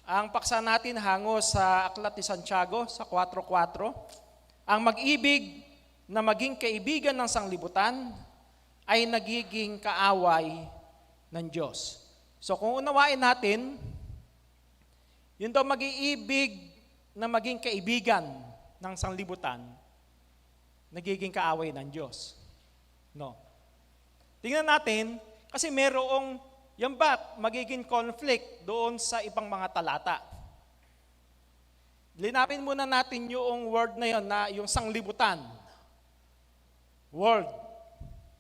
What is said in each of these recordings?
Ang paksa natin hango sa Aklat ni Santiago sa 4:4, ang mag-ibig na maging kaibigan ng sanglibutan ay nagiging kaaway ng Diyos. So kung unawain natin, yun daw mag-iibig na maging kaibigan ng sanglibutan, nagiging kaaway ng Diyos. No. Tingnan natin, kasi merong yan ba magiging conflict doon sa ibang mga talata. Linapin muna natin yung word na yun, na yung sanglibutan. Word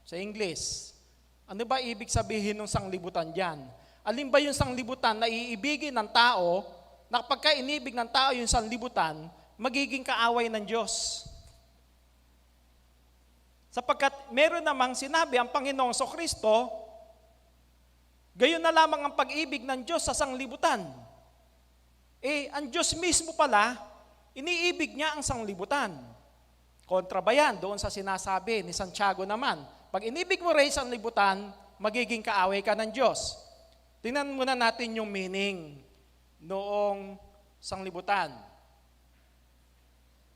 sa English. Ano ba ibig sabihin ng sanglibutan dyan? Alin ba yung sanglibutan na iibigin ng tao, na pagka inibig ng tao yung sanglibutan, magiging kaaway ng Diyos? Sapagkat meron namang sinabi ang Panginoong Kristo, gayon na lamang ang pag-ibig ng Diyos sa sanglibutan. Ang Diyos mismo pala, iniibig niya ang sanglibutan. Kontra ba yan doon sa sinasabi ni Santiago naman? Pag inibig mo rin ang sanglibutan, magiging kaaway ka ng Diyos. Tingnan muna natin yung meaning noong sanglibutan.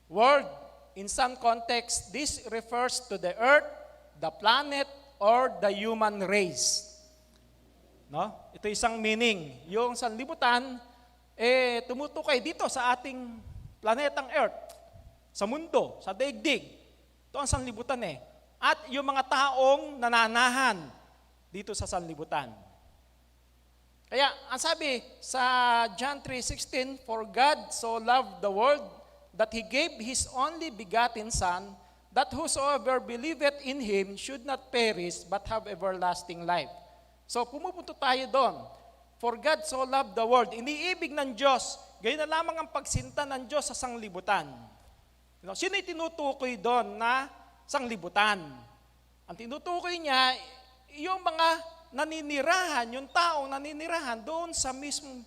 Word, in some context, this refers to the earth, the planet, or the human race. No? Ito isang meaning. Yung sanlibutan, tumutukoy dito sa ating planetang Earth, sa mundo, sa daigdig. Ito ang sanlibutan . At yung mga taong nananahan dito sa sanlibutan. Kaya, ang sabi sa John 3:16, "For God so loved the world that He gave His only begotten Son, that whosoever believeth in Him should not perish but have everlasting life." So pumupunto tayo doon. For God so loved the world. Iniibig ng Diyos, gayon na lamang ang pagsinta ng Diyos sa sanglibutan. Sino yung tinutukoy doon na sanglibutan? Ang tinutukoy niya, yung mga naninirahan, yung taong naninirahan doon sa mismo,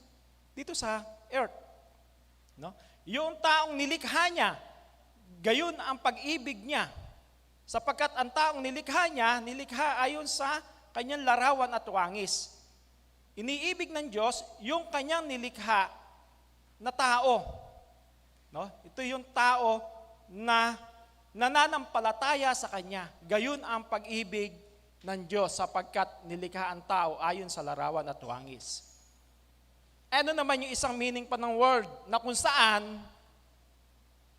dito sa earth. No? Yung taong nilikha niya, gayon ang pag-ibig niya. Sapagkat ang taong nilikha niya, nilikha ayon sa kanyang larawan at wangis. Iniibig ng Diyos yung kanyang nilikha na tao. No? Ito yung tao na nananampalataya sa Kanya. Gayon ang pag-ibig ng Diyos sapagkat nilikha ang tao ayon sa larawan at wangis. Ano naman yung isang meaning pa ng word na kung saan,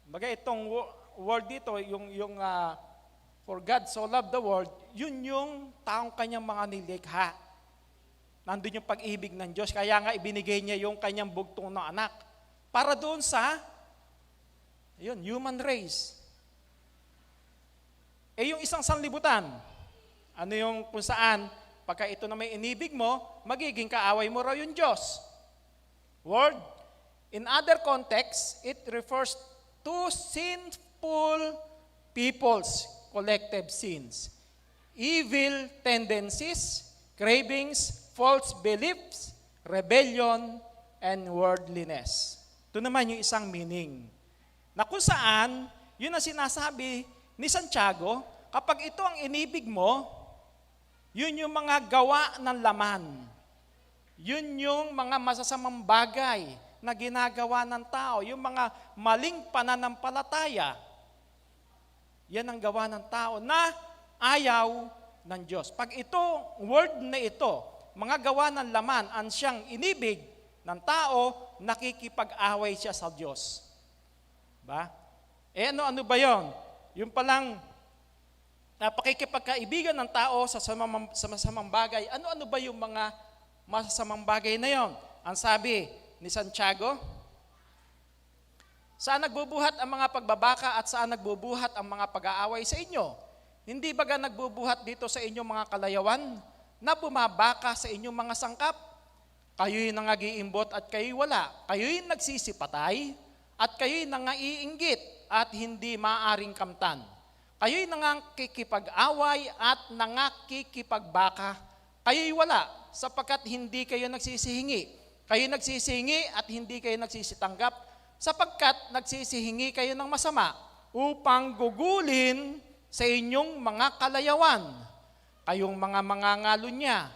bagay itong word dito, yung for God so loved the world, yun yung taong kanyang mga nilikha. Nandun yung pag-ibig ng Diyos. Kaya nga ibinigay niya yung kanyang bugtong na anak. Para doon sa human race. Yung isang sanlibutan, ano yung kung saan, pagka ito na may inibig mo, magiging kaaway mo raw yung Diyos. Word, in other contexts, it refers to sinful people's collective sins, evil tendencies, cravings, false beliefs, rebellion, and worldliness. Ito naman yung isang meaning. Na kung saan, yun ang sinasabi ni Santiago, kapag ito ang inibig mo, yun yung mga gawa ng laman. Yun yung mga masasamang bagay na ginagawa ng tao, yung mga maling pananampalataya. Yan ang gawa ng tao na ayaw ng Diyos. Pag ito, word na ito, mga gawa ng laman, ang siyang inibig ng tao, nakikipag-away siya sa Diyos. Ba? Ano ba yon? Yung palang pakikipagkaibigan ng tao sa masamang bagay. Ano ba yung mga masasamang bagay na yon? Ang sabi ni Santiago, saan nagbubuhat ang mga pagbabaka at saan nagbubuhat ang mga pag-aaway sa inyo? Hindi baga nagbubuhat dito sa inyong mga kalayawan na bumabaka sa inyong mga sangkap? Kayo'y nangagiimbot at kayo'y wala. Kayo'y nagsisipatay at kayo'y nangaiinggit at hindi maaring kamtan. Kayo'y nangakikipag-away at nangakikipagbaka. Kayo'y wala sapagkat hindi kayo nagsisihingi. Kayo'y nagsisihingi at hindi kayo nagsisitanggap sapagkat nagsisihingi kayo ng masama upang gugulin sa inyong mga kalayawan. Kayong mga mangangalunya,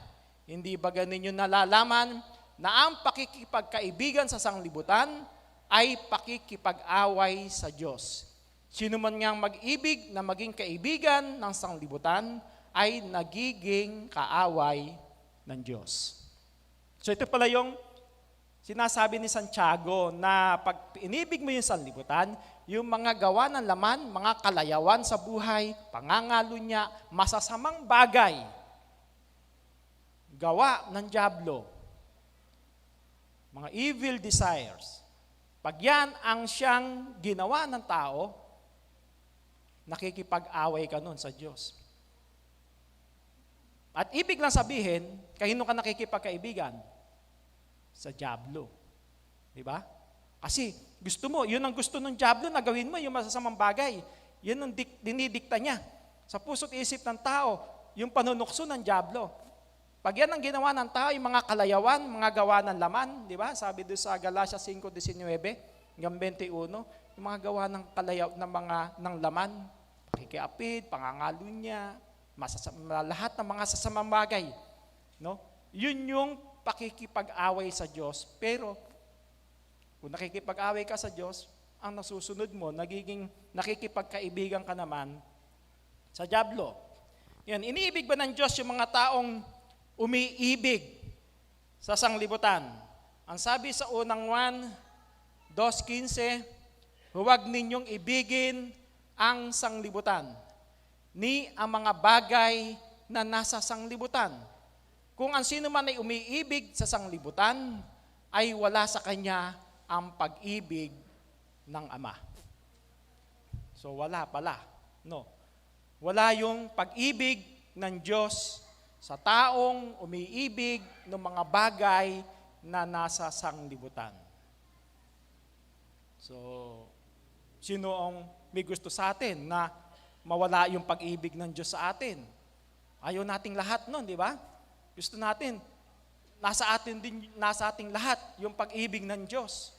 hindi ba ninyo nalalaman na ang pakikipagkaibigan sa sanglibutan ay pakikipag-away sa Diyos. Sino man ngang mag-ibig na maging kaibigan ng sanglibutan ay nagiging kaaway ng Diyos. So ito pala yung sinasabi ni Santiago na pag inibig mo yung sanlibutan, yung mga gawa ng laman, mga kalayawan sa buhay, pangangalo niya, masasamang bagay, gawa ng dyablo, mga evil desires. Pag yan ang siyang ginawa ng tao, nakikipag-away ka nun sa Diyos. At ibig lang sabihin, kanino ka nakikipagkaibigan? Sa dyablo. Di ba? Kasi gusto mo, yun ang gusto ng dyablo na gawin mo, yung masasamang bagay. Yun ang dinidikta niya. Sa puso't isip ng tao, yung panunukso ng dyablo. Pag yan ang ginawa ng tao, yung mga kalayawan, mga gawa ng laman, di ba? Sabi doon sa Galatia 5:19 hanggang 21, yung mga gawa ng kalayaw ng laman, pakikiapid, pangangalo niya, lahat ng mga sasamang bagay, no? Yun yung pakikipag-away sa Diyos. Pero kung nakikipag-away ka sa Diyos, ang nasusunod mo, nagiging nakikipagkaibigan ka naman sa dyablo. Yan, iniibig ba ng Diyos yung mga taong umiibig sa sanglibutan? Ang sabi sa unang 2:15, huwag ninyong ibigin ang sanglibutan, ni ang mga bagay na nasa sanglibutan. Kung ang sino man ay umiibig sa sanglibutan, ay wala sa kanya ang pag-ibig ng Ama. So wala pala, no? Wala yung pag-ibig ng Diyos sa taong umiibig ng mga bagay na nasa sanglibutan. So, sino ang may gusto sa atin na mawala yung pag-ibig ng Diyos sa atin? Ayaw nating lahat nun, di ba? Gusto natin, nasa ating lahat yung pag-ibig ng Diyos.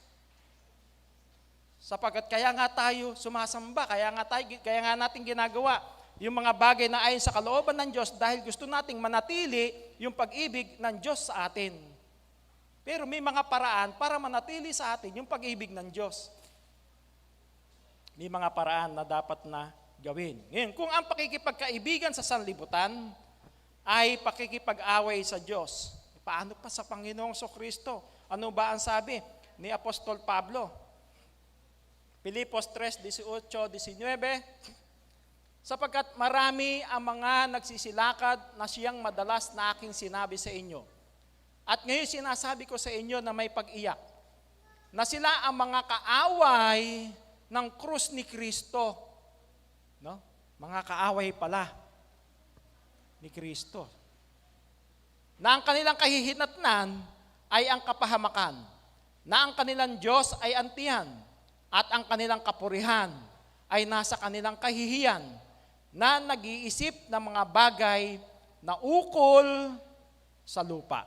Sapagkat kaya nga tayo sumasamba, kaya nga natin ginagawa yung mga bagay na ayon sa kalooban ng Diyos dahil gusto nating manatili yung pag-ibig ng Diyos sa atin. Pero may mga paraan para manatili sa atin yung pag-ibig ng Diyos. May mga paraan na dapat na gawin. Ngayon, kung ang pakikipagkaibigan sa sanlibutan ay pakikipag-away sa Diyos, paano pa sa Panginoong Kristo? Ano ba ang sabi ni Apostol Pablo? Filipos 3:18-19, sapagkat marami ang mga nagsisilakad na siyang madalas na aking sinabi sa inyo. At ngayon sinasabi ko sa inyo na may pag-iyak, na sila ang mga kaaway ng krus ni Kristo. No? Mga kaaway pala ni Kristo. Na ang kanilang kahihinatnan ay ang kapahamakan, na ang kanilang Diyos ay antihan, at ang kanilang kapurihan ay nasa kanilang kahihiyan, na nag-iisip ng mga bagay na ukol sa lupa.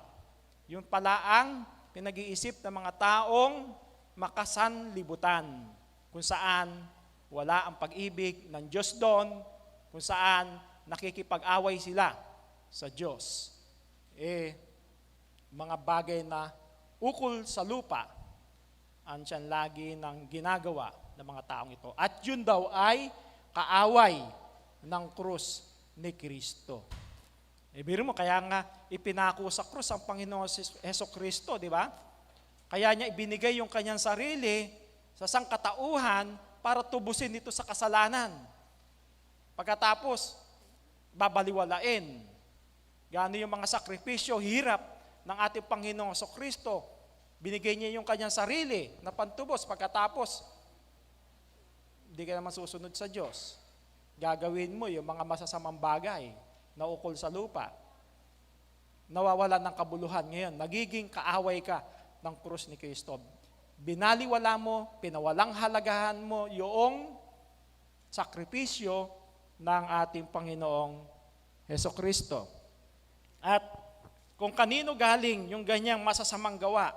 Yun pala ang pinag-iisip ng mga taong makasanlibutan, kung saan wala ang pag-ibig ng Diyos doon, kung saan nakikipag-away sila sa Diyos. Mga bagay na ukol sa lupa, ang siyan lagi ng ginagawa ng mga taong ito. At yun daw ay kaaway ng krus ni Kristo. Biro mo, kaya nga ipinako sa krus ang Panginoon Jesucristo, di ba? Kaya niya ibinigay yung kanyang sarili sa sangkatauhan para tubusin ito sa kasalanan. Pagkatapos, babaliwalain. Gaano yung mga sakripisyo, hirap ng ating Panginoong Jesucristo. Binigay niya yung kanyang sarili na pantubos. Pagkatapos, hindi ka naman susunod sa Diyos. Gagawin mo yung mga masasamang bagay na ukol sa lupa. Nawawalan ng kabuluhan. Ngayon, nagiging kaaway ka ng krus ni Kristo. Binaliwala mo, pinawalang halagahan mo yung sakripisyo ng ating Panginoong Jesucristo. At kung kanino galing yung ganyang masasamang gawa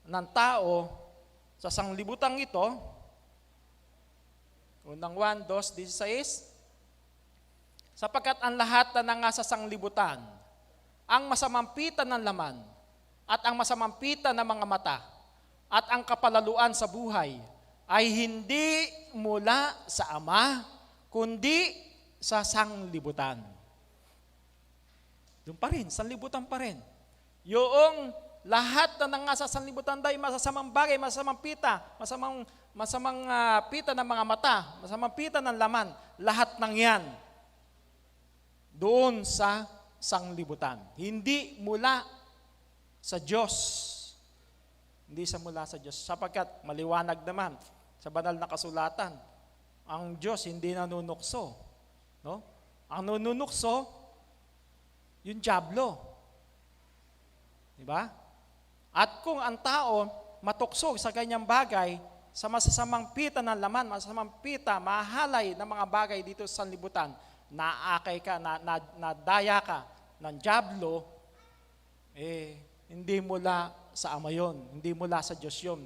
ng tao sa sanglibutang ito, unang 1:2-16, sapagkat ang lahat na nanga sa sanglibutan, ang masamampitan ng laman, at ang masamang pita ng mga mata at ang kapalaluan sa buhay ay hindi mula sa Ama, kundi sa sanglibutan. Doon pa rin, sanlibutan pa rin. Yung lahat na nangasa sanlibutan dahil masasamang bagay, masasamang pita, masamang pita ng mga mata, masamang pita ng laman, lahat ng yan doon sa sanglibutan. Hindi mula sa Diyos. Hindi sa mula sa Diyos. Sapagkat maliwanag naman sa banal na kasulatan, ang Diyos hindi nanunukso. No? Ang nanunukso, yung dyablo. Diba? At kung ang tao matukso sa ganyang bagay, sa masasamang pita ng laman, masasamang pita, mahalay ng mga bagay dito sa sanlibutan, naakay ka, nadaya ka ng dyablo, hindi mula sa Ama yun, hindi mula sa Diyos yun,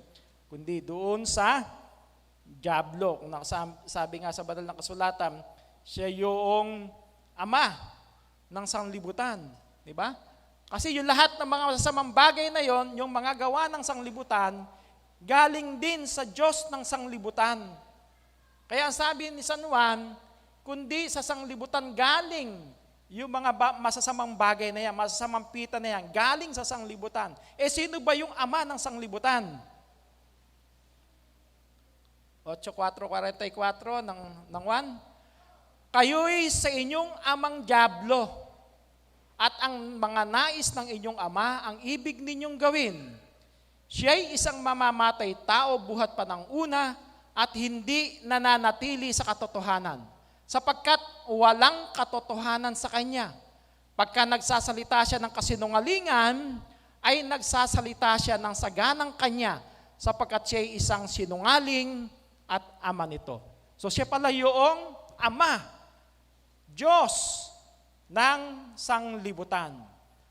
kundi doon sa dyablo. Kung sabi nga sa banal na kasulatan, siya yung ama ng sanglibutan. Diba? Kasi yung lahat ng mga masasamang bagay na yon, yung mga gawa ng sanglibutan, galing din sa Diyos ng sanglibutan. Kaya sabi ni San Juan, kundi sa sanglibutan galing yung mga masasamang bagay na yan, masasamang pita na yan, galing sa sanglibutan. Sino ba yung ama ng sanglibutan? 8:4-44 ng Juan. Kayo'y sa inyong amang dyablo, at ang mga nais ng inyong ama ang ibig ninyong gawin. Siya'y isang mamamatay tao buhat pa ng una at hindi nananatili sa katotohanan, sapagkat walang katotohanan sa kanya. Pagka nagsasalita siya ng kasinungalingan, ay nagsasalita siya ng saganang kanya, sapagkat siya'y isang sinungaling at ama nito. So siya pala yung ama, Diyos ng sanglibutan.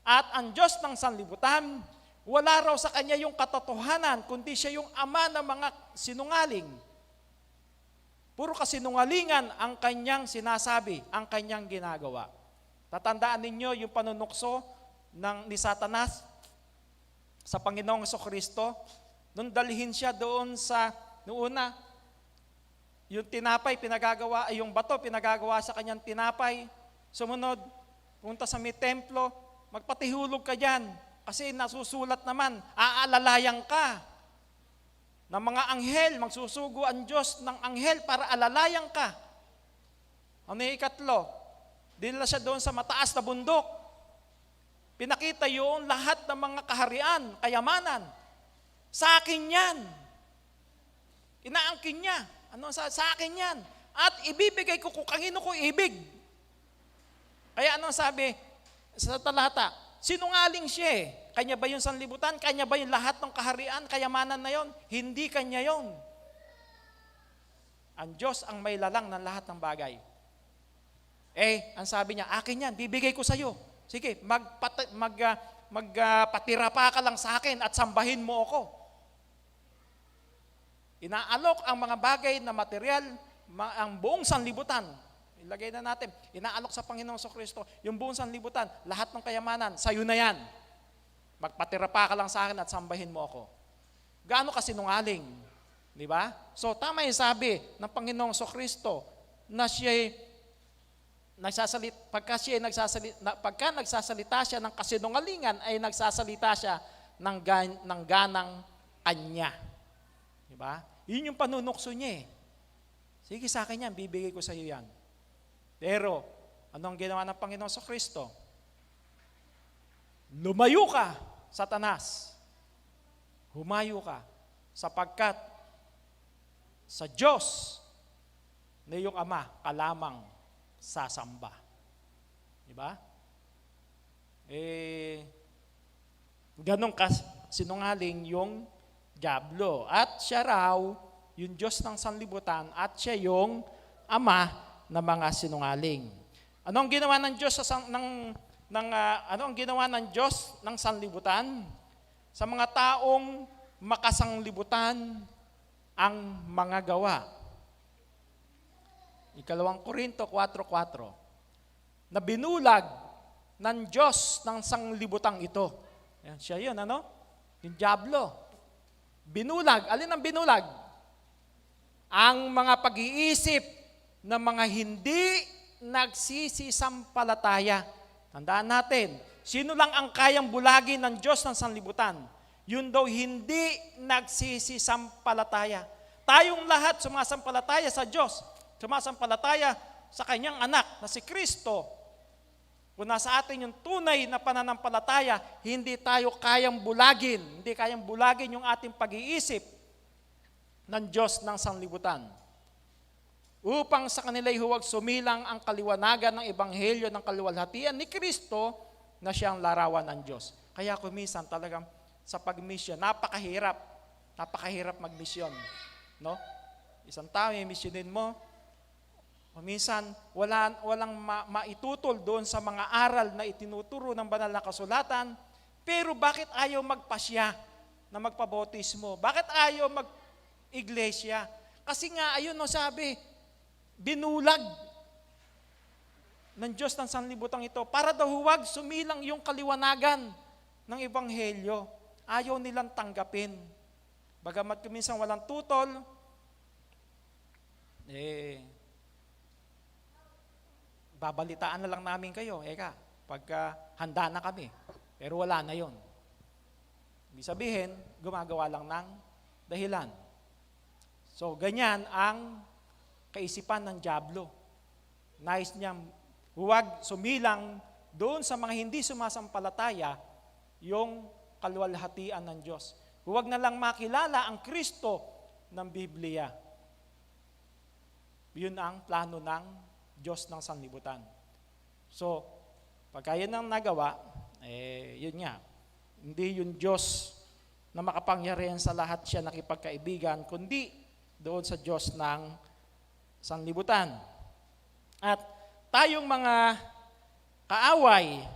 At ang Diyos ng sanglibutan, wala raw sa kanya yung katotohanan, kundi siya yung ama ng mga sinungaling. Puro kasinungalingan ang kanyang sinasabi, ang kanyang ginagawa. Tatandaan ninyo yung panunukso ni Satanas sa Panginoong Jesucristo, nung dalhin siya doon sa, noong una, yung tinapay pinagagawa, ay yung bato pinagagawa sa kanyang tinapay. Sumunod, punta sa may templo, magpatihulog ka dyan. Kasi nasusulat naman, aalalayan ka ng mga anghel, magsusugo ang Diyos ng anghel para alalayan ka. Ano yung ikatlo? Dinala siya doon sa mataas na bundok. Pinakita yung lahat ng mga kaharian, kayamanan. Sa akin yan. Inaangkin niya. Ano sa akin yan? At ibibigay ko kung kanino ko ibig. Kaya anong sabi sa talata? Sinungaling siya eh. Kanya ba yung sanlibutan? Kanya ba yung lahat ng kaharian, kayamanan na yon? Hindi kanya yon. Ang Diyos ang may lalang ng lahat ng bagay. Ang sabi niya, akin yan, bibigay ko sa iyo. Sige, magpatira pa ka lang sa akin at sambahin mo ako. Inaalok ang mga bagay na material, ang buong sanlibutan. Ilagay na natin, inaalok sa Panginoong Jesucristo, yung buong sanlibutan, lahat ng kayamanan, sa'yo na yan. Magpatira pa ka lang sa akin at sambahin mo ako. Gaano ka sinungaling? Di ba? So, tama yung sabi ng Panginoong Jesucristo na pagka nagsasalita siya ng kasinungalingan, ay nagsasalita siya ng ganang kanya. Di ba? Yun yung panunukso niya eh. Sige sa akin yan, bibigay ko sa iyo yan. Pero, anong ginawa ng Panginoon sa Kristo? Lumayo ka, Satanas. Humayo ka, sapagkat sa Diyos na iyong Ama, kalamang sasamba. Diba? Ganong sinungaling yung dyablo. At siya raw, yung Diyos ng sanlibutan, at siya yung ama ng mga sinungaling. Ano ang ginawa ng Diyos ano ang ginawa ng Diyos ng sanlibutan? Sa mga taong makasanglibutan ang mga gawa. 2 Korinto 4:4. Na binulag ng Diyos ng sanglibutang ito Ayan, siya yun, ano? Yung diablo. Binulag. Alin ang binulag? Ang mga pag-iisip ng mga hindi nagsisisampalataya. Tandaan natin, sino lang ang kayang bulagin ng Diyos ng sanlibutan? Yun daw hindi nagsisisampalataya. Tayong lahat sumasampalataya sa Diyos. Sumasampalataya sa kanyang anak na si Kristo. Kung nasa atin yung tunay na pananampalataya, hindi tayo kayang bulagin. Hindi kayang bulagin yung ating pag-iisip ng Diyos ng sanlibutan. Upang sa kanila'y huwag sumilang ang kaliwanagan ng ebanghelyo ng kaluwalhatian ni Kristo na siyang larawan ng Diyos. Kaya kumisan talagang sa pag-mission, napakahirap mag-mission. No? Isang tao, missionin mo, minsan walang maitutol doon sa mga aral na itinuturo ng banal na kasulatan, pero bakit ayaw magpasya na magpabautismo? Bakit ayaw mag-iglesia? Kasi nga, ayun no, sabi, binulag ng Diyos ng sanlibutan ito para daw huwag sumilang yung kaliwanagan ng ebanghelyo. Ayaw nilang tanggapin. Bagamat kuminsan walang tutol, babalitaan na lang namin kayo, pagka handa na kami. Pero wala na yon. Ibig sabihin, gumagawa lang ng dahilan. So, ganyan ang kaisipan ng diablo. Nais niyang huwag sumilang doon sa mga hindi sumasampalataya yung kaluwalhatian ng Diyos. Huwag na lang makilala ang Kristo ng Biblia. Yun ang plano ng Diyos ng sanlibutan. So, pagka yun ang nagawa, yun nga, hindi yung Diyos na makapangyarihan sa lahat siya nakipagkaibigan, kundi doon sa Diyos ng sanlibutan. At tayong mga kaaway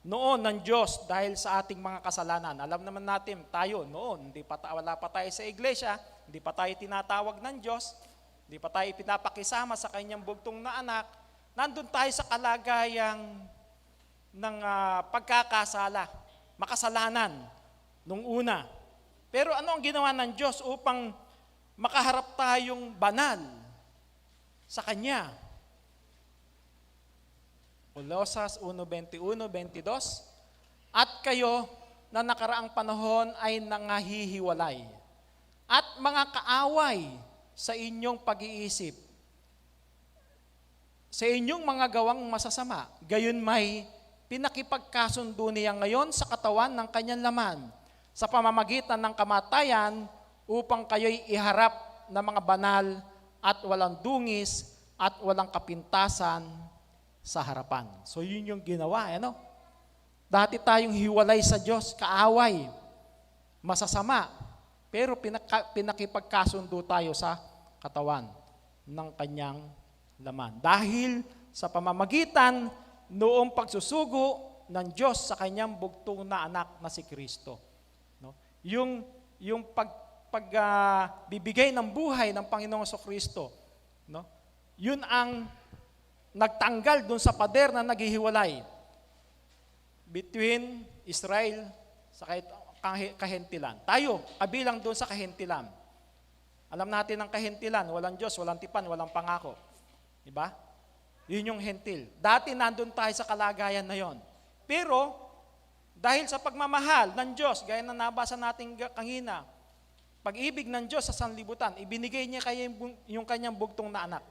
noon ng Diyos dahil sa ating mga kasalanan. Alam naman natin, tayo noon, wala pa tayo sa iglesia, hindi pa tayo tinatawag ng Diyos, hindi pa tayo pinapakisama sa kanyang bugtong na anak, nandun tayo sa kalagayang ng pagkakasala, makasalanan nung una. Pero ano ang ginawa ng Diyos upang makaharap tayong banal sa Kanya? Kolosas 1:21-22, at kayo na nakaraang panahon ay nangahihiwalay at mga kaaway sa inyong pag-iisip, sa inyong mga gawang masasama, gayon may pinakipagkasundo niya ngayon sa katawan ng kanyang laman, sa pamamagitan ng kamatayan, upang kayo'y iharap na mga banal at walang dungis at walang kapintasan sa harapan. So yun yung ginawa, ano? Dati tayong hiwalay sa Diyos, kaaway, masasama, pero pinakipagkasundo tayo sa katawan ng kanyang laman. Dahil sa pamamagitan noong pagsusugo ng Diyos sa kanyang bugtong na anak na si Kristo. No? Yung pagbibigay ng buhay ng Panginoong Kristo, no? Yun ang nagtanggal dun sa pader na naghihiwalay between Israel sa kahentilan. Tayo, kabilang dun sa kahentilan. Alam natin ang kahentilan, walang Diyos, walang tipan, walang pangako. Diba? Yun yung hentil. Dati nandun tayo sa kalagayan na yon. Pero, dahil sa pagmamahal ng Diyos, gaya na nabasa natin kanina, pag-ibig ng Diyos sa sanlibutan, ibinigay niya kayo yung kanyang bugtong na anak.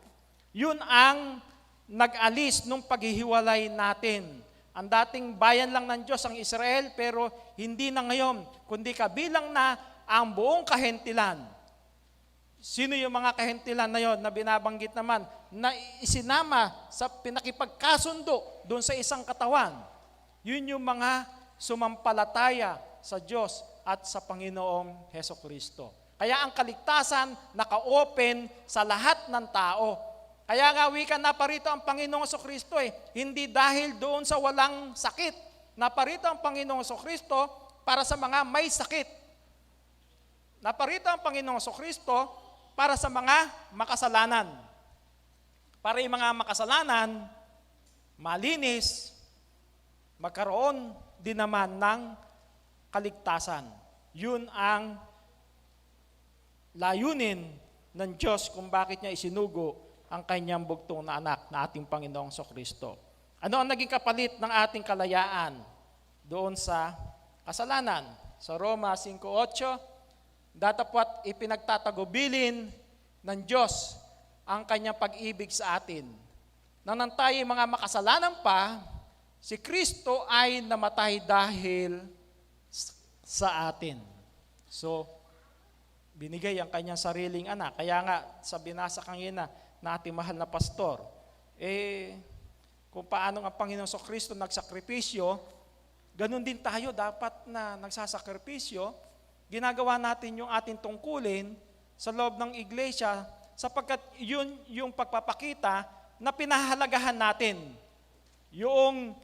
Yun ang nag-alis nung paghihiwalay natin. Ang dating bayan lang ng Diyos ang Israel, pero hindi na ngayon, kundi kabilang na ang buong kahentilan. Sino yung mga kahentilan na yon na binabanggit naman, na isinama sa pinakipagkasundo doon sa isang katawan? Yun yung mga sumampalataya sa Diyos at sa Panginoong Hesukristo. Kaya ang kaligtasan naka-open sa lahat ng tao. Kaya nga wika, naparito ang Panginoong Hesukristo hindi dahil doon sa walang sakit. Naparito ang Panginoong Hesukristo para sa mga may sakit. Naparito ang Panginoong Hesukristo para sa mga makasalanan. Para yung mga makasalanan, malinis, magkaroon din naman ng kaligtasan. Yun ang layunin ng Diyos kung bakit niya isinugo ang kanyang bugtong na anak na ating Panginoong Kristo. Ano ang naging kapalit ng ating kalayaan doon sa kasalanan? Sa Roma 5:8, datapwat ipinagtatagubilin ng Diyos ang kanyang pag-ibig sa atin. Nang tayo mga makasalanan pa, si Kristo ay namatay dahil sa atin. So, binigay ang kanyang sariling anak. Kaya nga, sa binasa kanina na ating mahal na pastor, kung paano ang Panginoon Kristo nagsakripisyo, ganun din tayo dapat na nagsasakripisyo. Ginagawa natin yung ating tungkulin sa loob ng iglesia sapagkat yun yung pagpapakita na pinahalagahan natin yung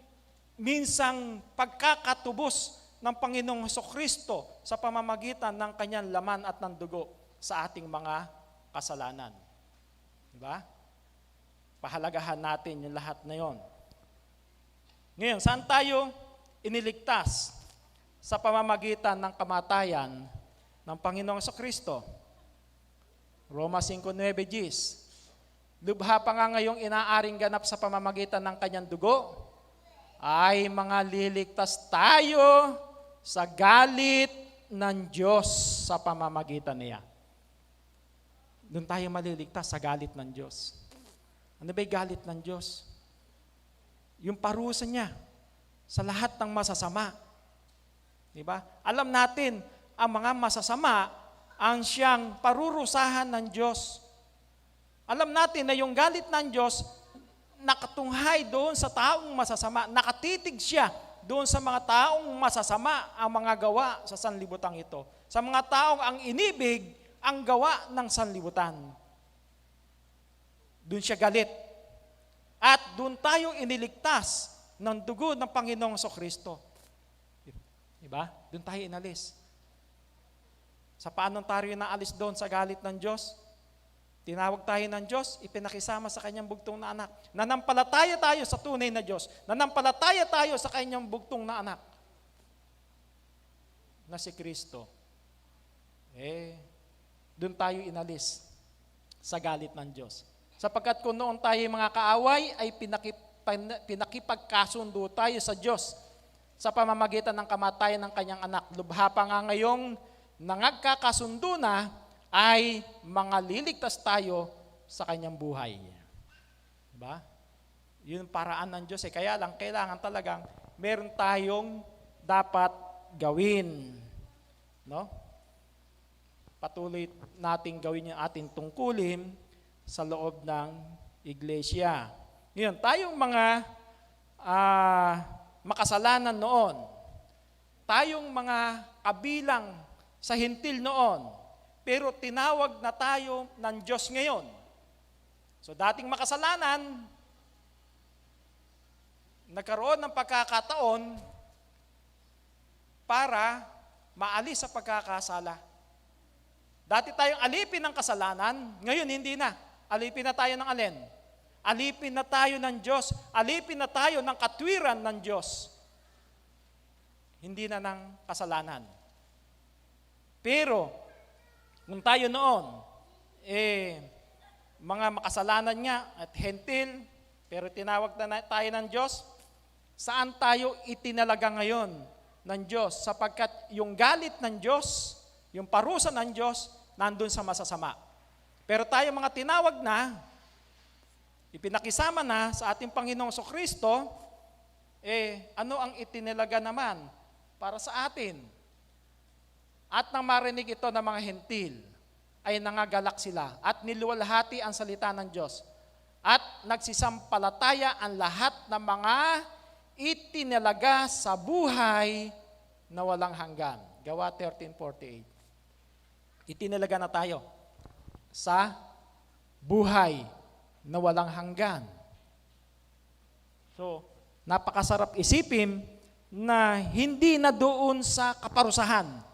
minsang pagkakatubos ng Panginoong Kristo sa pamamagitan ng kanyang laman at ng dugo sa ating mga kasalanan. Diba? Pahalagahan natin yung lahat na yon. Ngayon, saan tayo iniligtas sa pamamagitan ng kamatayan ng Panginoong Kristo? Roma 5:9, lubha pa nga ngayong inaaring ganap sa pamamagitan ng kanyang dugo, ay mga liligtas tayo sa galit ng Diyos sa pamamagitan niya. Doon tayo maliligtas sa galit ng Diyos. Ano ba'y galit ng Diyos? Yung parusa niya sa lahat ng masasama. Diba? Alam natin, ang mga masasama ang siyang parurusahan ng Diyos. Alam natin na yung galit ng Diyos nakatunghay doon sa taong masasama. Nakatitig siya doon sa mga taong masasama ang mga gawa sa sanlibutan ito. Sa mga taong ang inibig ang gawa ng sanlibutan. Doon siya galit. At doon tayo iniligtas ng dugo ng Panginoong Kristo. Diba? Doon tayo inalis. Sa paanong tayo naalis doon sa galit ng Diyos? Tinawag tayo ng Diyos, ipinakisama sa kanyang bugtong na anak. Nanampalataya tayo sa tunay na Diyos. Nanampalataya tayo sa kanyang bugtong na anak na si Kristo. Doon tayo inalis sa galit ng Diyos. Sapagkat kung noon tayo mga kaaway, ay pinakipagkasundo tayo sa Diyos sa pamamagitan ng kamatayan ng kanyang anak. Lubha pa nga ngayong nangagkakasundo na, ay mga liligtas tayo sa kanyang buhay. Diba? Yun paraan ng Diyos. Kaya lang, kailangan talagang meron tayong dapat gawin. No? Patuloy nating gawin yung ating tungkulin sa loob ng iglesia. Ngayon, tayong mga makasalanan noon, tayong mga kabilang sa hintil noon, pero tinawag na tayo ng Diyos ngayon. So dating makasalanan, nagkaroon ng pagkakataon para maalis sa pagkakasala. Dati tayong alipin ng kasalanan, ngayon hindi na. Alipin na tayo ng alin? Alipin na tayo ng Diyos. Alipin na tayo ng katwiran ng Diyos. Hindi na ng kasalanan. Pero, kung tayo noon, mga makasalanan niya at hentil, pero tinawag na tayo ng Diyos, saan tayo itinalaga ngayon ng Diyos? Sapagkat yung galit ng Diyos, yung parusa ng Diyos, nandun sa masasama. Pero tayo mga tinawag na, ipinakisama na sa ating Panginoong Kristo, ano ang itinalaga naman para sa atin? At nang marinig ito ng mga hentil, ay nangagalak sila at niluwalhati ang salita ng Diyos. At nagsisampalataya ang lahat ng mga itinalaga sa buhay na walang hanggan. Gawa 13:48. Itinalaga na tayo sa buhay na walang hanggan. So, napakasarap isipin na hindi na doon sa kaparusahan.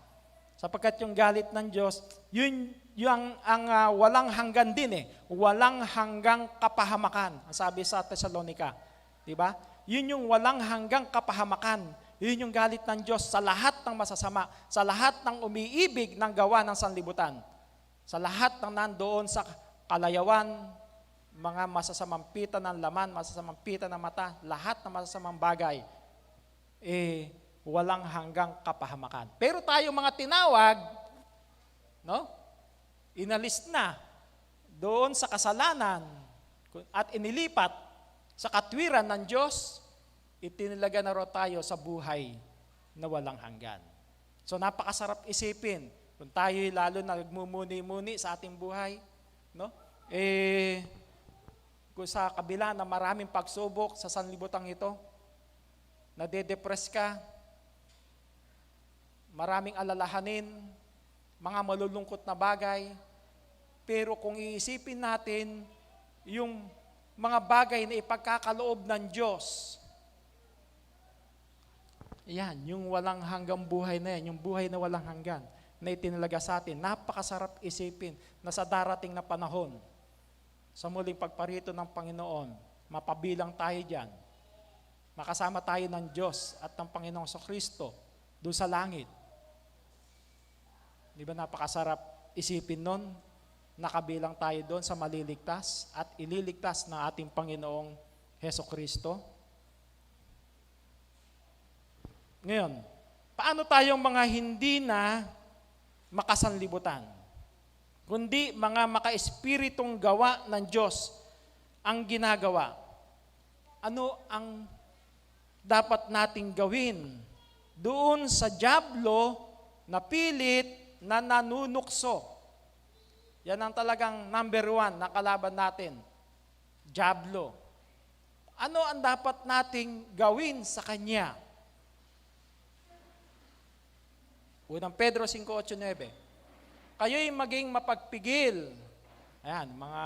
Sapagkat yung galit ng Diyos, yun ang walang hanggan din Walang hanggang kapahamakan. Ang sabi sa Thessalonica. Diba? Yun yung walang hanggang kapahamakan. Yun yung galit ng Diyos sa lahat ng masasama, sa lahat ng umiibig ng gawa ng sanlibutan, sa lahat ng nandoon sa kalayawan, mga masasamang pita ng laman, masasamang pita ng mata, lahat ng masasamang bagay, walang hanggang kapahamakan. Pero tayo mga tinawag, no? Inalis na doon sa kasalanan at inilipat sa katwiran ng Diyos, itinilaga na raw tayo sa buhay na walang hanggan. So napakasarap isipin kung tayo'y lalo na nagmumuni-muni sa ating buhay, no? Kung sa kabila na maraming pagsubok sa sanlibutang ito, nade-depress ka, maraming alalahanin, mga malulungkot na bagay, pero kung iisipin natin yung mga bagay na ipagkakaloob ng Diyos, yan, yung walang hanggang buhay na yan, yung buhay na walang hanggan, na itinalaga sa atin, napakasarap isipin na sa darating na panahon, sa muling pagparito ng Panginoon, mapabilang tayo dyan, makasama tayo ng Diyos at ng Panginoong Kristo doon sa langit. Di ba napakasarap isipin nun, nakabilang tayo doon sa maliligtas at ililigtas na ating Panginoong Kristo. Ngayon, paano tayong mga hindi na makasanlibutan, kundi mga maka-espiritong gawa ng Diyos ang ginagawa? Ano ang dapat nating gawin doon sa dyablo na pilit na nanunukso? Yan ang talagang number 1 na kalaban natin, dyablo. Ano ang dapat nating gawin sa kanya? Unang Pedro 5:8-9. Kayo'y maging mapagpigil. Ayan, mga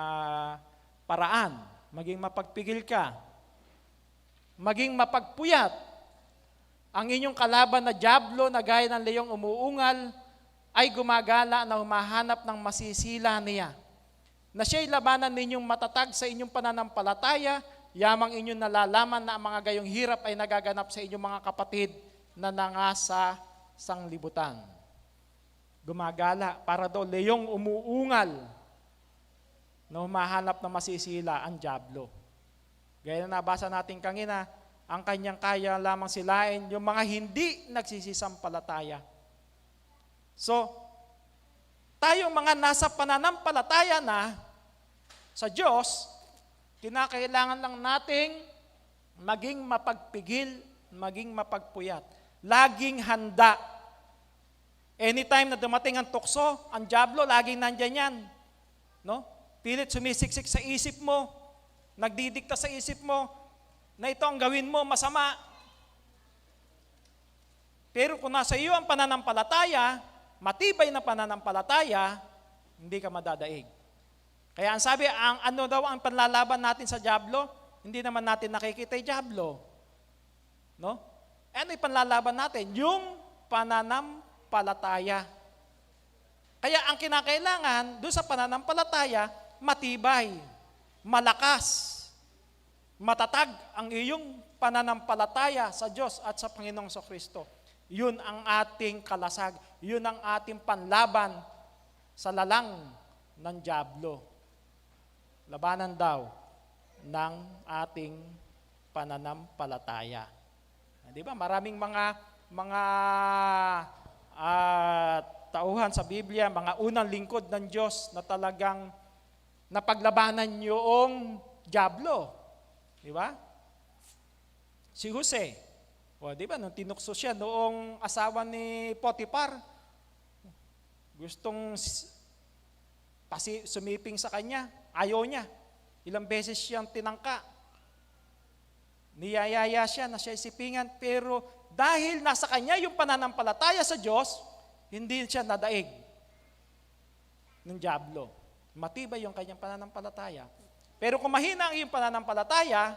paraan. Maging mapagpigil ka. Maging mapagpuyat. Ang inyong kalaban na dyablo na gaya ng leyong umuungal ay gumagala na humahanap ng masisila niya. Na siya'y labanan ninyong matatag sa inyong pananampalataya, yamang inyong nalalaman na ang mga gayong hirap ay nagaganap sa inyong mga kapatid na nangasa sanglibutan. Gumagala para daw leyong umuungal na humahanap na masisila ang dyablo. Gaya na nabasa natin kanina, ang kanyang kaya lamang silain yung mga hindi nagsisisampalataya. So, tayong mga nasa pananampalataya na sa Diyos, kinakailangan lang nating maging mapagpigil, maging mapagpuyat. Laging handa. Anytime na dumating ang tukso, ang dyablo, laging nandyan yan. No? Pilit sumisiksik sa isip mo, nagdidikta sa isip mo, na ito ang gawin mo, masama. Pero kung nasa iyo ang pananampalataya, matibay na pananampalataya, hindi ka madadaig. Kaya ang sabi, ang ano daw ang panlalaban natin sa dyablo, hindi naman natin nakikita yung dyablo. No? Ano yung panlalaban natin? Yung pananampalataya. Kaya ang kinakailangan doon sa pananampalataya, matibay, malakas, matatag ang iyong pananampalataya sa Diyos at sa Panginoong Kristo. Yun ang ating kalasag. Yun ang ating panlaban sa lalang ng dyablo. Labanan daw ng ating pananampalataya. Di ba? Maraming mga tauhan sa Biblia, mga unang lingkod ng Diyos na talagang napaglabanan yung dyablo. Di ba? Si Jose, di ba, nung tinukso siya noong asawa ni Potiphar, gustong sumiping sa kanya, ayaw niya. Ilang beses siyang tinangka. Niyayaya siya na siya isipingan, pero dahil nasa kanya yung pananampalataya sa Diyos, hindi siya nadaig ng dyablo. Matibay yung kanyang pananampalataya. Pero kung mahina ang iyong pananampalataya,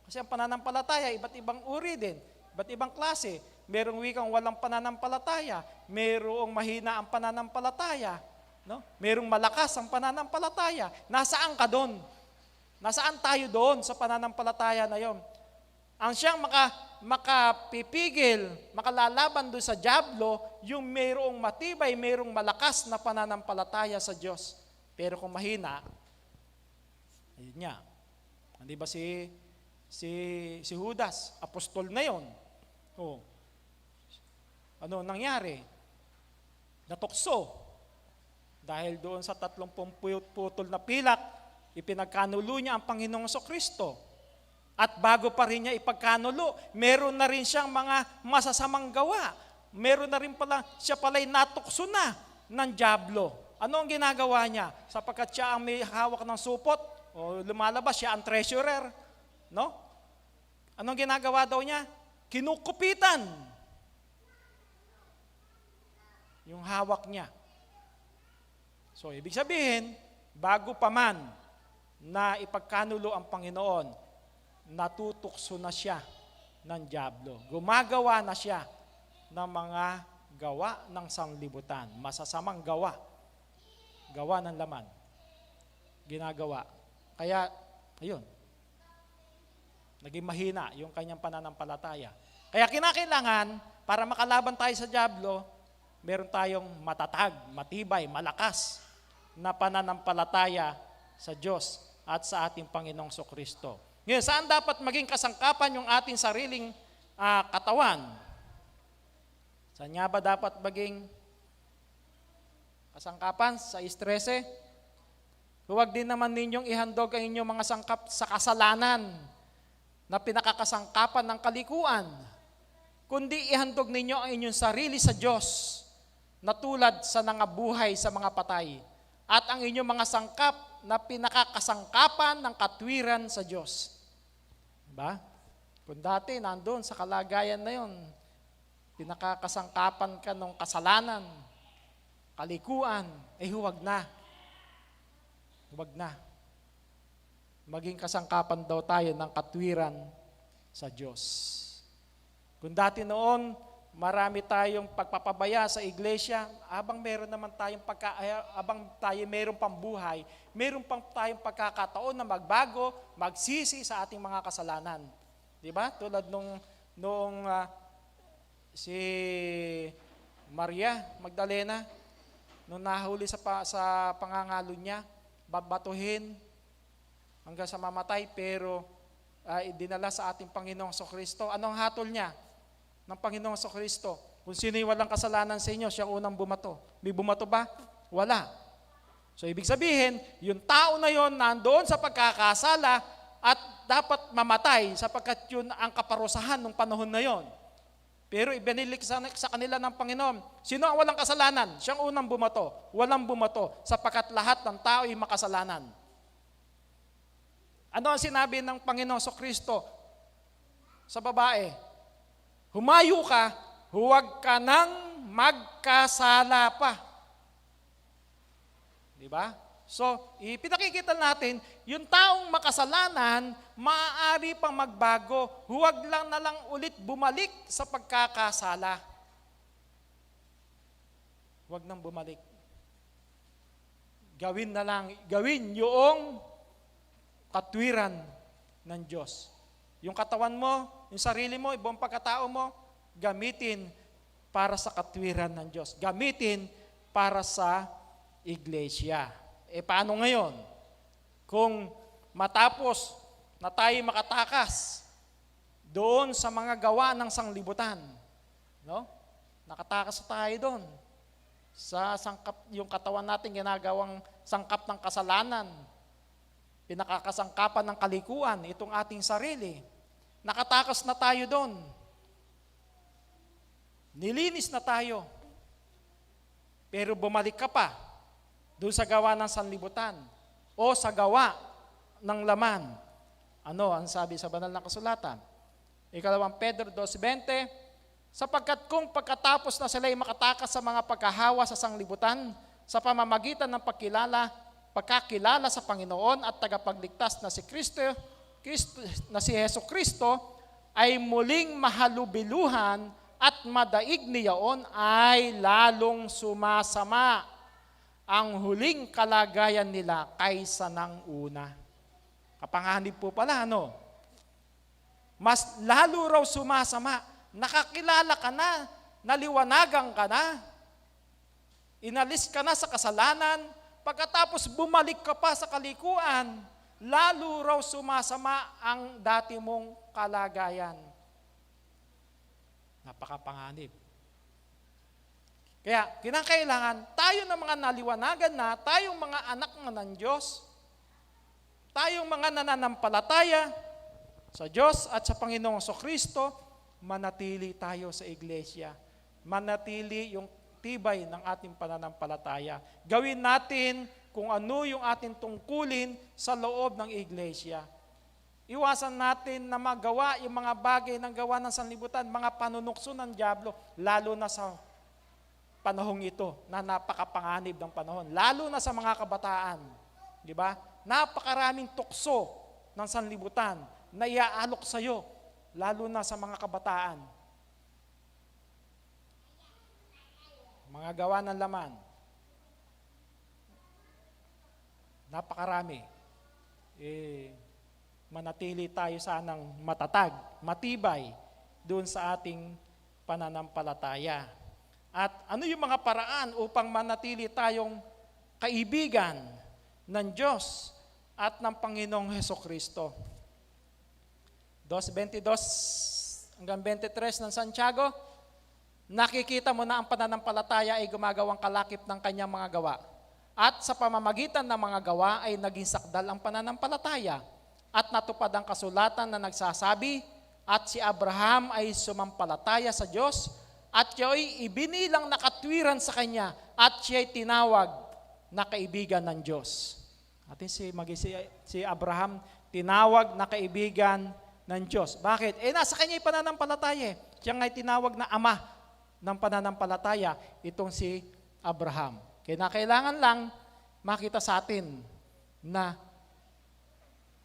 kasi ang pananampalataya, iba't ibang uri din, iba't ibang klase. Merong wikang walang pananampalataya, merong mahina ang pananampalataya, no? Merong malakas ang pananampalataya. Nasaan ka doon? Nasaan tayo doon sa pananampalataya na yon? Ang siyang makapipigil, makalalaban doon sa dyablo, yung mayroong matibay, mayroong malakas na pananampalataya sa Diyos. Pero kung mahina, ayun niya. Hindi ba si Judas, apostol na yon. Oh. Ano nangyari? Natukso. Dahil doon sa 30 putol na pilak, ipinagkanulo niya ang Panginoong Kristo. At bago pa rin niya ipagkanulo, meron na rin siyang mga masasamang gawa. Meron na rin pala, siya pala'y natukso na ng dyablo. Ano ang ginagawa niya? Sapagkat siya ang may hawak ng supot, o lumalabas, siya ang treasurer. No? Anong ginagawa daw niya? Kinukupitan yung hawak niya. So, ibig sabihin, bago pa man na ipagkanulo ang Panginoon, natutukso na siya ng dyablo. Gumagawa na siya ng mga gawa ng sanglibutan. Masasamang gawa. Gawa ng laman. Ginagawa. Kaya, ayun. Naging mahina yung kanyang pananampalataya. Kaya kinakailangan, para makalaban tayo sa dyablo, meron tayong matatag, matibay, malakas na pananampalataya sa Diyos at sa ating Panginoong Kristo. Ngayon, saan dapat maging kasangkapan yung ating sariling katawan? Saan nga ba dapat maging kasangkapan? Sa estrese? Huwag din naman ninyong ihandog ang inyong mga sangkap sa kasalanan na pinakakasangkapan ng kalikuan, kundi ihandog ninyo ang inyong sarili sa Diyos na tulad sa nangabuhay sa mga patay, at ang inyong mga sangkap na pinakakasangkapan ng katwiran sa Diyos. Diba? Kung dati nandun sa kalagayan na yon, pinakakasangkapan ka ng kasalanan, kalikuan, huwag na. Huwag na. Maging kasangkapan daw tayo ng katwiran sa Diyos. Kung dati noon, marami tayong pagpapabaya sa iglesia, abang meron naman tayong abang tayo meron pang buhay, meron pang tayong pagkakataon na magbago, magsisi sa ating mga kasalanan. 'Di ba? Tulad nung si Maria Magdalena, nung nahuli sa pangangalo niya, babatuhin hanggang sa mamatay, pero dinala sa ating Panginoong Kristo. Anong hatol niya ng Panginoong Kristo? Kung sino'y walang kasalanan sa inyo, siya unang bumato. May bumato ba? Wala. So, ibig sabihin, yung tao na yon nandoon sa pagkakasala at dapat mamatay sapagkat yun ang kaparusahan ng panahon na yon. Pero ibinilik sa kanila ng Panginoon, sino ang walang kasalanan? Siyang unang bumato. Walang bumato sapagkat lahat ng tao ay makasalanan. Ano ang sinabi ng Panginoong Kristo sa babae? Humayo ka, huwag ka nang magkasala pa. Di ba? So, ipinakikita natin, yung taong makasalanan, maaari pang magbago. Huwag lang na lang ulit bumalik sa pagkakasala. Huwag nang bumalik. Gawin yung katwiran ng Diyos. Yung katawan mo, yung sarili mo, ibang pagkatao mo, gamitin para sa katwiran ng Diyos. Gamitin para sa iglesia. Paano ngayon? Kung matapos na tayo makatakas doon sa mga gawa ng sanglibutan, no? Nakatakas tayo doon sa sangkap, yung katawan natin ginagawang sangkap ng kasalanan, pinakakasangkapan ng kalikuan, itong ating sarili. Nakatakas na tayo doon. Nilinis na tayo. Pero bumalik ka pa doon sa gawa ng sanlibutan o sa gawa ng laman. Ano ang sabi sa banal na kasulatan? 2 Pedro 2:20, sapagkat kung pagkatapos na sila'y makatakas sa mga pagkahawa sa sanglibutan, sa pamamagitan ng pagkakilala sa Panginoon at tagapagligtas na si Hesus Kristo, ay muling mahalubiluhan at madaig niyaon ay lalong sumasama ang huling kalagayan nila kaysa ng una. Kapanganib po pala, ano? mas lalo raw sumasama. Nakakilala ka na, naliwanagan ka na, inalis ka na sa kasalanan, pagkatapos bumalik ka pa sa kalikuan, lalo raw sumasama ang dati mong kalagayan. Napakapanganib. Kaya kinakailangan tayo ng mga naliwanagan na, tayong mga anak ng Diyos, tayong mga nananampalataya sa Diyos at sa Panginoong Kristo, manatili tayo sa iglesia. Manatili yung tibay ng ating pananampalataya. Gawin natin kung ano yung ating tungkulin sa loob ng iglesia. Iwasan natin na magawa yung mga bagay ng gawa ng sanlibutan, mga panunukso ng dyablo, lalo na sa panahong ito na napakapanganib ng panahon, lalo na sa mga kabataan. Di ba? Napakaraming tukso ng sanlibutan na iaalok sa iyo, lalo na sa mga kabataan. Mga gawa ng laman. Napakarami. Manatili tayo sanang matatag, matibay doon sa ating pananampalataya. At ano yung mga paraan upang manatili tayong kaibigan ng Diyos at ng Panginoong Hesukristo? 2:22 hanggang 23 ng Santiago, nakikita mo na ang pananampalataya ay gumagawang kalakip ng kanyang mga gawa. At sa pamamagitan ng mga gawa ay naging sakdal ang pananampalataya. At natupad ang kasulatan na nagsasabi, at si Abraham ay sumampalataya sa Diyos, at siya'y ibinilang na katwiran sa kanya, at siya'y tinawag na kaibigan ng Diyos. Atin si Abraham, tinawag na kaibigan ng Diyos. Bakit? Nasa kanya yung pananampalataya. Siya nga'y tinawag na ama ng pananampalataya, itong si Abraham. Kaya kailangan lang makita sa atin na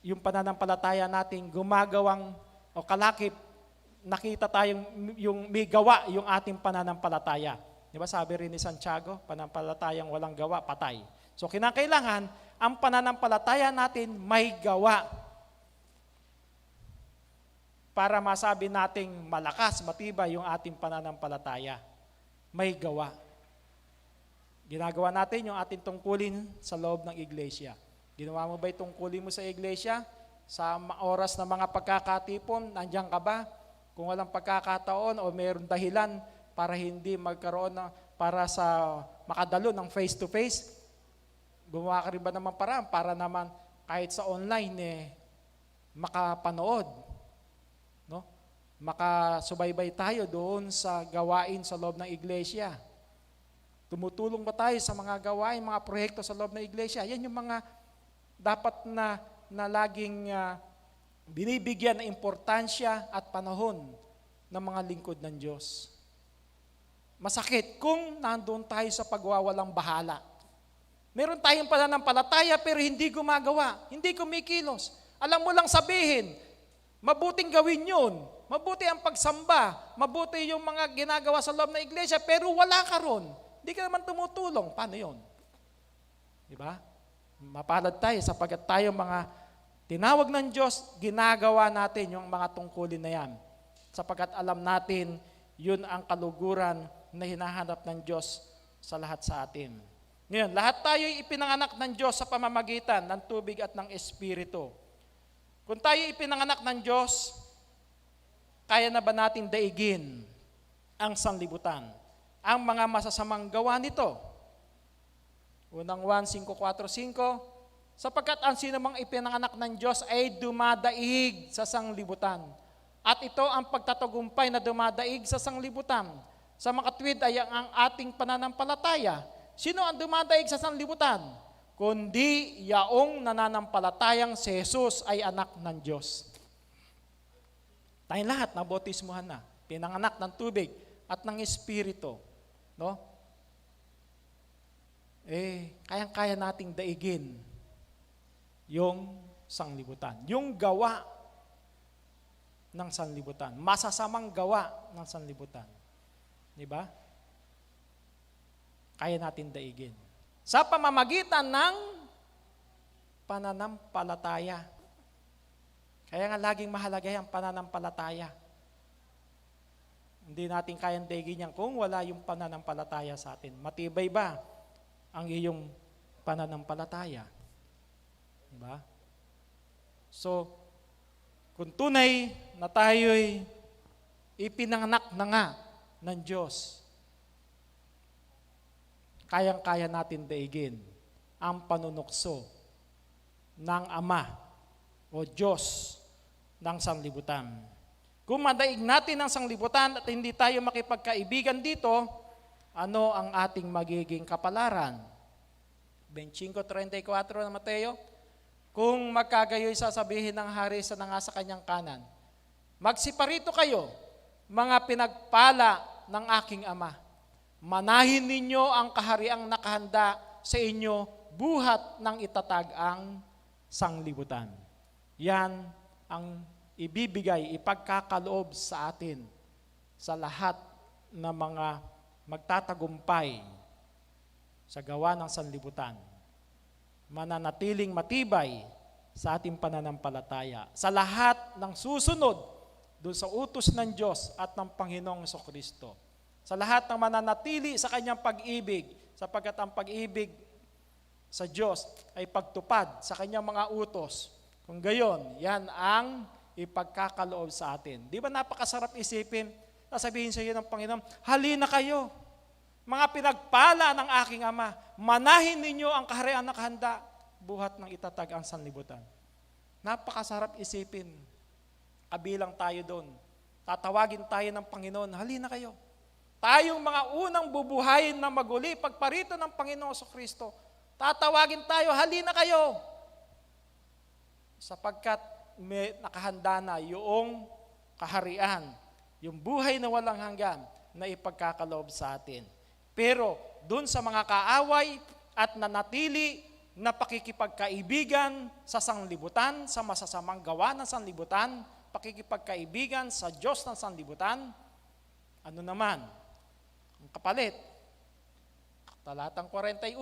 yung pananampalataya natin gumagawang o kalakip, nakita tayong yung may gawa yung ating pananampalataya. Di ba sabi rin ni Santiago, pananampalatayang walang gawa, patay. So kinakailangan, ang pananampalataya natin may gawa para masabi nating malakas, matibay yung ating pananampalataya. May gawa. Ginagawa natin yung ating tungkulin sa loob ng iglesia. Ginawa mo ba itong tungkulin mo sa iglesia? Sa oras na mga pagkakatipon, nandiyan ka ba? Kung walang pagkakataon o mayroong dahilan para hindi magkaroon para sa makadalo ng face-to-face, gumawa ka rin ba naman para naman kahit sa online makapanood? No? Makasubaybay tayo doon sa gawain sa loob ng iglesia. Tumutulong ba tayo sa mga gawain, mga proyekto sa loob ng iglesia? Yan yung mga dapat na laging binibigyan ng importansya at panahon ng mga lingkod ng Diyos. Masakit kung nandun tayo sa pagwawalang bahala. Meron tayong pananampalataya pero hindi gumagawa, hindi kumikilos. Alam mo lang sabihin, mabuting gawin yun, mabuti ang pagsamba, mabuti yung mga ginagawa sa loob ng iglesia, pero wala ka ron. Hindi ka naman tumutulong. Paano yun? Diba? Mapalad tayo sapagkat tayo mga tinawag ng Diyos, ginagawa natin yung mga tungkulin na yan. Sapagkat alam natin, yun ang kaluguran na hinahanap ng Diyos sa lahat sa atin. Ngayon, lahat tayo ipinanganak ng Diyos sa pamamagitan ng tubig at ng Espiritu. Kung tayo ipinanganak ng Diyos, kaya na ba nating daigin ang sanlibutan? Ang mga masasamang gawa nito. Unang 1:5-4:5, sapagkat ang sinumang ipinanganak ng Diyos ay dumadaig sa sanglibutan. At ito ang pagtatagumpay na dumadaig sa sanglibutan. Sa makatwid ay ang ating pananampalataya. Sino ang dumadaig sa sanglibutan? Kundi yaong nananampalatayang si Jesus ay anak ng Diyos. Tayong lahat nabautismuhan na, pinanganak ng tubig at ng Espiritu. No? Kayang-kaya nating daigin yung sanglibutan. Yung gawa ng sanlibutan. Masasamang gawa ng sanlibutan. Diba? Kaya natin daigin. Sa pamamagitan ng pananampalataya. Kaya nga laging mahalaga ang pananampalataya. Hindi natin kayang daigin yan kung wala yung pananampalataya sa atin. Matibay ba ang iyong pananampalataya? Diba? So, kung tunay na tayo'y ipinanganak na nga ng Diyos, kayang-kaya natin daigin ang panunukso ng Ama o Diyos ng sanglibutan. Kung madaig natin ang sanglibutan at hindi tayo makipagkaibigan dito, ano ang ating magiging kapalaran? 25:34 na Mateo, kung magkagayoy sasabihin ng hari sa nangasa kanyang kanan, magsiparito kayo, mga pinagpala ng aking Ama. Manahin ninyo ang kahariang nakahanda sa inyo buhat ng itatag ang sanglibutan. Yan ang ibibigay, ipagkakaloob sa atin sa lahat ng mga magtatagumpay sa gawa ng sanlibutan. Mananatiling matibay sa ating pananampalataya sa lahat ng susunod doon sa utos ng Diyos at ng Panginoong Jesucristo. Sa lahat ng mananatili sa kanyang pag-ibig, sapagkat ang pag-ibig sa Diyos ay pagtupad sa kanyang mga utos. Kung gayon, yan ang ipagkakaloob sa atin. Di ba napakasarap isipin? Sasabihin sa iyo ng Panginoon, halina kayo, mga pinagpala ng aking Ama, manahin ninyo ang kaharian na kahanda, buhat ng itatag ang sanlibutan. Napakasarap isipin. Kabilang tayo doon. Tatawagin tayo ng Panginoon, halina kayo. Tayong mga unang bubuhayin na maguli, pagparito ng Panginoong Jesucristo, tatawagin tayo, halina kayo. Sapagkat may nakahanda na yung kaharian, yung buhay na walang hanggan na ipagkakaloob sa atin. Pero dun sa mga kaaway at nanatili na pakikipagkaibigan sa sanglibutan, sa masasamang gawa ng sanglibutan, pakikipagkaibigan sa Diyos ng sanglibutan, ano naman? Ang kapalit, talatang 41,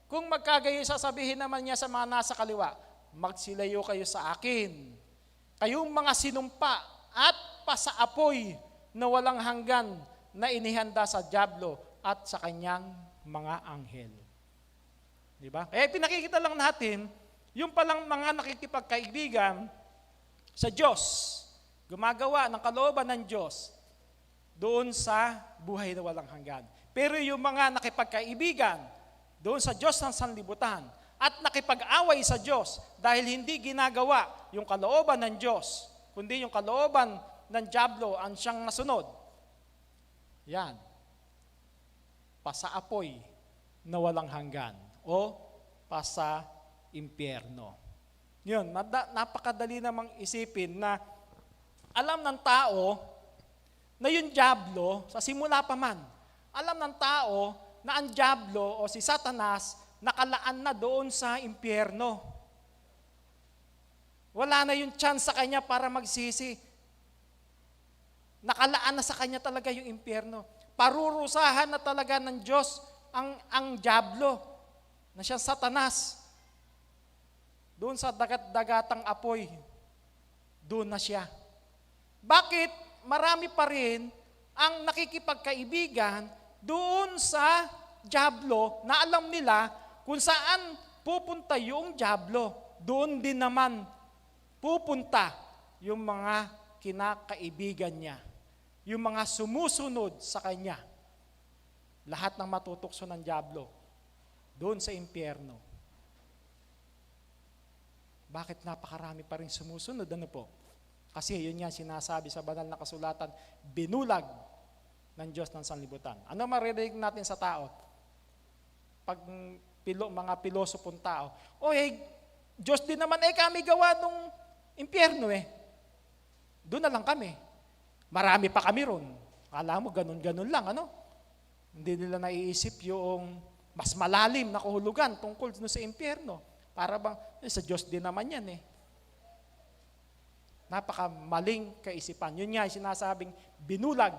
kung magkagayo sasabihin naman niya sa mga nasa kaliwa, magsilayo kayo sa akin. Kayong mga sinumpa at pasaapoy na walang hanggan na inihanda sa dyablo at sa kanyang mga anghel. Di ba? Kaya pinakikita lang natin, yung palang mga nakikipagkaibigan sa Diyos, gumagawa ng kalooban ng Diyos doon sa buhay na walang hanggan. Pero yung mga nakipagkaibigan doon sa Diyos ng sanlibutan at nakipag-away sa Diyos dahil hindi ginagawa yung kalooban ng Diyos, kundi yung kalooban ng dyablo ang siyang nasunod. Yan. Pasaapoy na walang hanggan o pasa impyerno. Yun, napakadali namang isipin na alam ng tao na yung dyablo, sa simula pa man, alam ng tao na ang dyablo o si Satanas nakalaan na doon sa impyerno. Wala na yung chance sa kanya para magsisi. Nakalaan na sa kanya talaga yung impyerno. Parurusahan na talaga ng Diyos ang dyablo, na siya Satanas. Doon sa dagat-dagatang apoy, doon na siya. Bakit marami pa rin ang nakikipagkaibigan doon sa dyablo na alam nila kung saan pupunta yung dyablo? Doon din naman pupunta yung mga kinakaibigan niya, yung mga sumusunod sa kanya. Lahat ng matutukso ng dyablo doon sa impyerno. Bakit napakarami pa rin sumusunod? Ano po? Kasi yun nga sinasabi sa banal na kasulatan, binulag ng Diyos ng sanlibutan. Ano maririnig natin sa tao? Pag mga pilosopong tao, Diyos din naman kami gawa nung impyerno Doon na lang kami. Marami pa kami ron. Akala mo ganun-ganun lang, ano? Hindi nila naiisip yung mas malalim na kahulugan tungkol sa impyerno. Para bang, sa Diyos din naman yan Napakamaling kaisipan. Yun nga sinasabing binulag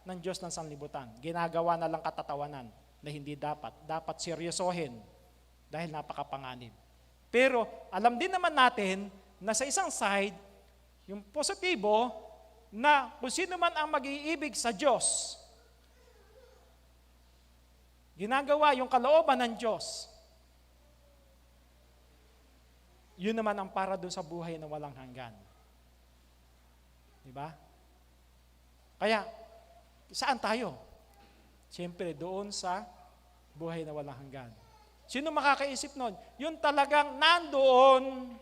ng Diyos ng sanlibutan. Ginagawa na lang katatawanan na hindi dapat. Dapat seryosohin dahil napakapanganib. Pero alam din naman natin na sa isang side, Yung positibo na kung sino man ang mag-iibig sa Diyos, ginagawa yung kalooban ng Diyos, yun naman ang para doon sa buhay na walang hanggan. Diba? Kaya, saan tayo? Siyempre, doon sa buhay na walang hanggan. Sino makakaisip nun? Yun talagang nandoon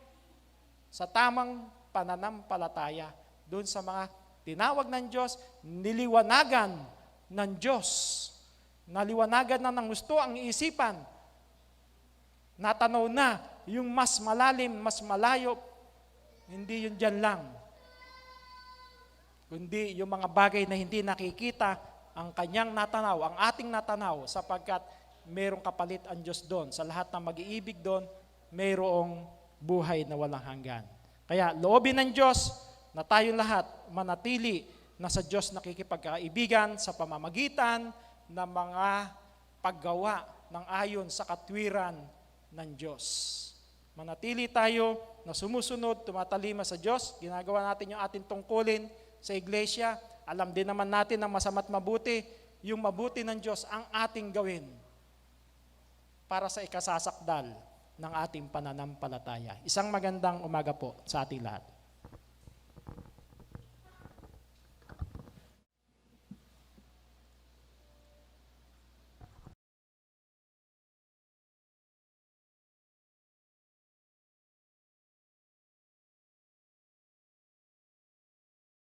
sa tamang pananampalataya, doon sa mga tinawag ng Diyos, niliwanagan ng Diyos. Naliwanagan na ng gusto ang isipan. Natanaw na yung mas malalim, mas malayo, hindi yun dyan lang. Kundi yung mga bagay na hindi nakikita, ang kanyang natanaw, ang ating natanaw, sapagkat mayroong kapalit ang Diyos doon. Sa lahat ng mag-iibig doon, mayroong buhay na walang hanggan. Kaya loobin ng Diyos na tayong lahat manatili na sa Diyos nakikipagkaibigan sa pamamagitan ng mga paggawa ng ayon sa katwiran ng Diyos. Manatili tayo na sumusunod, tumatalima sa Diyos. Ginagawa natin yung ating tungkulin sa iglesia. Alam din naman natin ang masama't mabuti. Yung mabuti ng Diyos ang ating gawin para sa ikasasakdal ng ating pananampalataya. Isang magandang umaga po sa ating lahat.